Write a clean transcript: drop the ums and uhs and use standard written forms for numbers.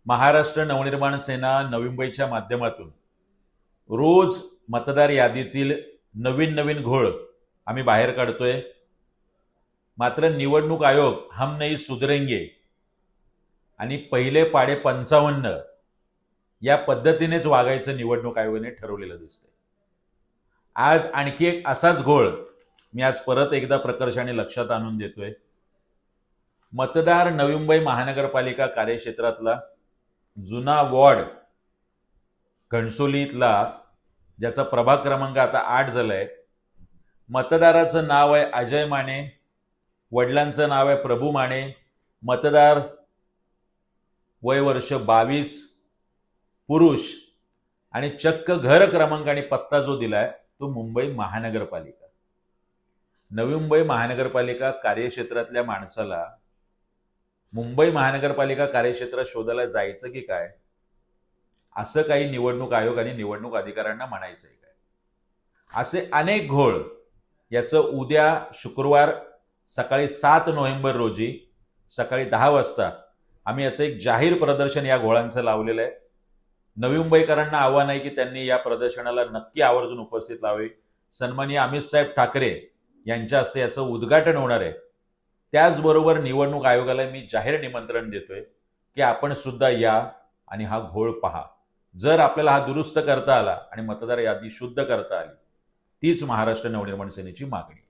महाराष्ट्र नवनिर्माण सेना नवी मुंबईच्या माध्यमातून रोज मतदार यादीतील नवीन नवीन घोळ आम्ही बाहेर काढतोय। मात्र निवडणूक आयोग हम नहीं सुधरेंगे आणि पहिले पाडे 55 या पद्धतीनेच वागायचं निवडणूक आयोगाने ठरवलेलं दिसतंय। आज आणखी एक असाच घोळ मी आज परत एकदा प्रकर्षाने लक्षात आणून देतोय। मतदार नवी मुंबई महानगरपालिका कार्यक्षेत्रातला जुना वॉर्ड घणसोलीतला, ज्याचा प्रभाग क्रमांक आता 8 झालाय, मतदाराचं नाव आहे अजय माने, वडिलांचं नाव आहे प्रभू माने, मतदार वय वर्ष 22, पुरुष, आणि चक्क घर क्रमांक आणि पत्ता जो दिलाय तो मुंबई महानगरपालिका। नवी मुंबई महानगरपालिका कार्यक्षेत्रातल्या माणसाला मुंबई महानगरपालिका कार्यक्षेत्रात शोधायला जायचं की काय, असं काही निवडणूक आयोग आणि निवडणूक अधिकाऱ्यांना म्हणायचंय काय? असे अनेक घोळ याचं उद्या शुक्रवार सकाळी 7 नोव्हेंबर रोजी सकाळी 10 वाजता आम्ही याचं एक जाहीर प्रदर्शन या घोळांचं लावलेलं आहे। नवी मुंबईकरांना आव्हान आहे की त्यांनी या प्रदर्शनाला नक्की आवर्जून उपस्थित लावे। सन्माननीय अमित साहेब ठाकरे यांच्या हस्ते याचं उद्घाटन होणार आहे। त्याचबरोबर निवडणूक आयोगाला मी जाहीर निमंत्रण देतोय की आपण सुद्धा या आणि हा घोळ पहा। जर आपल्याला हा दुरुस्त करता आला आणि मतदार यादी शुद्ध करता आली, तीच महाराष्ट्र नवनिर्माण सेनेची मागणी।